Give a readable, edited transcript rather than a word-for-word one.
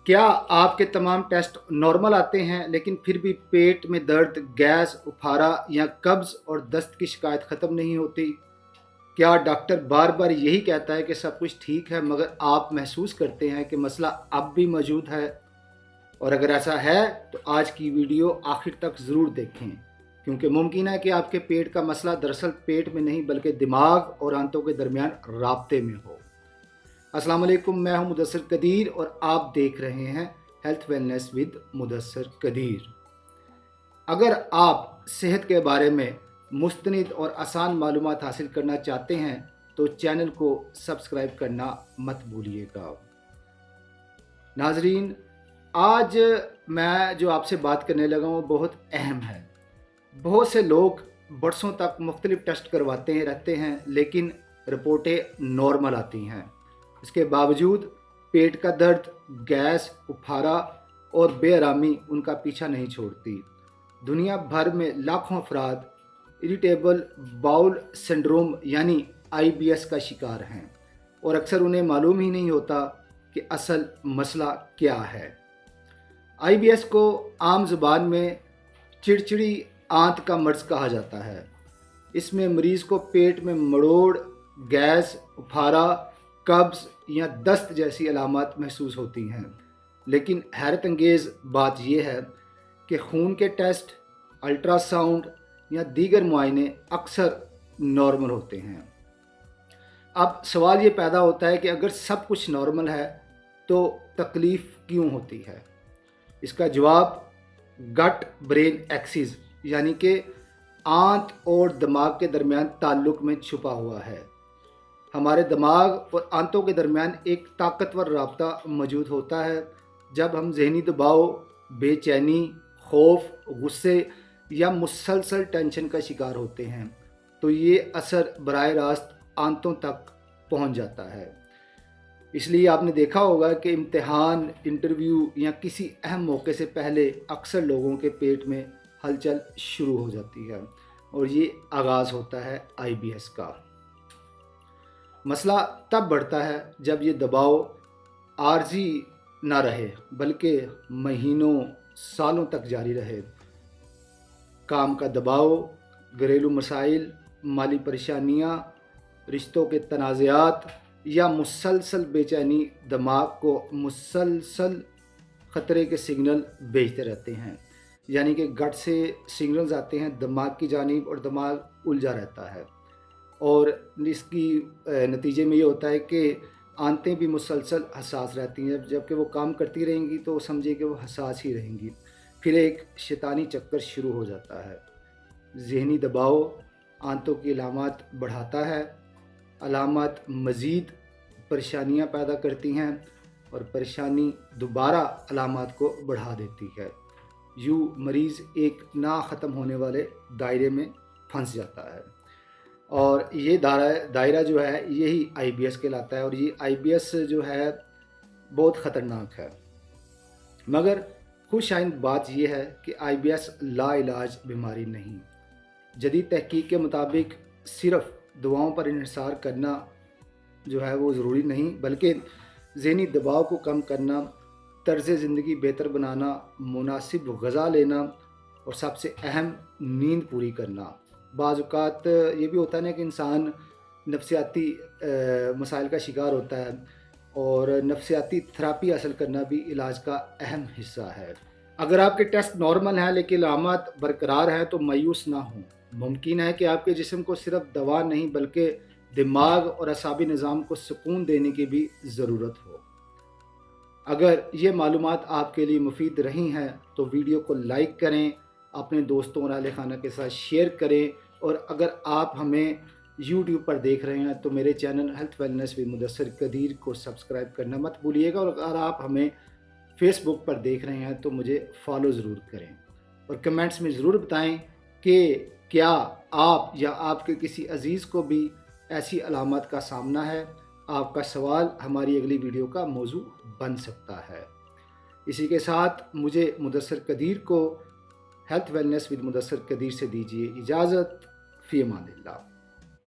क्या आपके तमाम टेस्ट नॉर्मल आते हैं लेकिन फिर भी पेट में दर्द, गैस, उफारा या कब्ज़ और दस्त की शिकायत ख़त्म नहीं होती? क्या डॉक्टर बार बार यही कहता है कि सब कुछ ठीक है मगर आप महसूस करते हैं कि मसला अब भी मौजूद है? और अगर ऐसा है तो आज की वीडियो आखिर तक ज़रूर देखें, क्योंकि मुमकिन है कि आपके पेट का मसला दरअसल पेट में नहीं बल्कि दिमाग और आंतों के दरमियान राब्ते में हो। अस्सलाम वालेकुम, मैं हूं मुदस्सर कदीर और आप देख रहे हैं health wellness with Mudassar Qadeer. अगर आप सेहत के बारे में मुस्तनिद और आसान मालूमात हासिल करना चाहते हैं तो चैनल को सब्सक्राइब करना मत भूलिएगा। नाजरीन, आज मैं जो आपसे बात करने लगा हूँ बहुत अहम है। बहुत से लोग बरसों तक मुख्तलिफ टेस्ट करवाते रहते हैं लेकिन रिपोर्टें नॉर्मल आती हैं। इसके बावजूद पेट का दर्द, गैस, उफारा और बेआरामी उनका पीछा नहीं छोड़ती। दुनिया भर में लाखों अफराद इरिटेबल बाउल सिंड्रोम यानी IBS का शिकार हैं और अक्सर उन्हें मालूम ही नहीं होता कि असल मसला क्या है। IBS को आम ज़ुबान में चिड़चिड़ी आंत का मर्ज़ कहा जाता है। इसमें मरीज़ को पेट में मरोड़, गैस, उफारा, कब्ज़ या दस्त जैसी अलामत महसूस होती हैं। लेकिन हैरत अंगेज़ बात यह है कि खून के टेस्ट, अल्ट्रासाउंड या दीगर मुआयने अक्सर नॉर्मल होते हैं। अब सवाल ये पैदा होता है कि अगर सब कुछ नॉर्मल है तो तकलीफ़ क्यों होती है? इसका जवाब गट ब्रेन एक्सिस यानी कि आंत और दिमाग के दरमियान ताल्लुक़ में छुपा हुआ है। हमारे दिमाग और आंतों के दरमियान एक ताकतवर राब्ता मौजूद होता है। जब हम ज़हनी दबाव, बेचैनी, खौफ, गुस्से या मुसलसल टेंशन का शिकार होते हैं तो ये असर बराह रास्त आंतों तक पहुंच जाता है। इसलिए आपने देखा होगा कि इम्तिहान, इंटरव्यू या किसी अहम मौके से पहले अक्सर लोगों के पेट में हलचल शुरू हो जाती है और ये आगाज़ होता है IBS का। मसला तब बढ़ता है जब ये दबाव आर्जी ना रहे बल्कि महीनों, सालों तक जारी रहे। काम का दबाव, घरेलू मसाइल, माली परेशानियाँ, रिश्तों के तनाज़ात या मुसलसल बेचैनी दिमाग को मुसलसल ख़तरे के सिग्नल भेजते रहते हैं। यानी कि गट से सिग्नल्स आते हैं दिमाग की जानिब और दिमाग उलझा रहता है और इसकी नतीजे में ये होता है कि आंतें भी मुसलसल हसास रहती हैं। जबकि वो काम करती रहेंगी तो समझिए कि वो हसास ही रहेंगी। फिर एक शैतानी चक्कर शुरू हो जाता है। ज़हनी दबाव आंतों की अलामत बढ़ाता है, अलामत मज़ीद परेशानियां पैदा करती हैं और परेशानी दोबारा अलामत को बढ़ा देती है। यूँ मरीज़ एक ना ख़त्म होने वाले दायरे में फंस जाता है और ये दायरा जो है यही IBS कहलाता है। और ये IBS जो है बहुत ख़तरनाक है। मगर खुशाइंद बात यह है कि IBS लाइलाज बीमारी नहीं। जदीद तहकीक के मुताबिक सिर्फ दवाओं पर इन्हिसार करना जो है वो ज़रूरी नहीं, बल्कि ज़हनी दबाव को कम करना, तर्ज़ ज़िंदगी बेहतर बनाना, मुनासिब ग़िज़ा लेना और सबसे अहम नींद पूरी करना। बाज़ औक़ात ये भी होता है ना कि इंसान नफसियाती मसाइल का शिकार होता है और नफसियाती थेरेपी हासिल करना भी इलाज का अहम हिस्सा है। अगर आपके टेस्ट नॉर्मल हैं लेकिन अलामत बरकरार है तो मायूस ना हों। मुमकिन है कि आपके जिस्म को सिर्फ दवा नहीं बल्कि दिमाग और असाबी निज़ाम को सुकून देने की भी ज़रूरत हो। अगर ये मालूमात आपके लिए मुफीद रही हैं तो वीडियो को लाइक करें, अपने दोस्तों और अहले खाना के साथ शेयर करें और अगर आप हमें YouTube पर देख रहे हैं तो मेरे channel health wellness with Mudassar Qadeer को सब्सक्राइब करना मत भूलिएगा। और अगर आप हमें फेसबुक पर देख रहे हैं तो मुझे फॉलो ज़रूर करें और कमेंट्स में ज़रूर बताएं कि क्या आप या आपके किसी अजीज़ को भी ऐसी अलामत का सामना है। आपका सवाल हमारी अगली वीडियो का मौजू बन सकता है। इसी के साथ मुझे मुदस्सर कदीर को health wellness with Mudassar Qadeer से दीजिए इजाज़त। फ़ी अमानिल्लाह।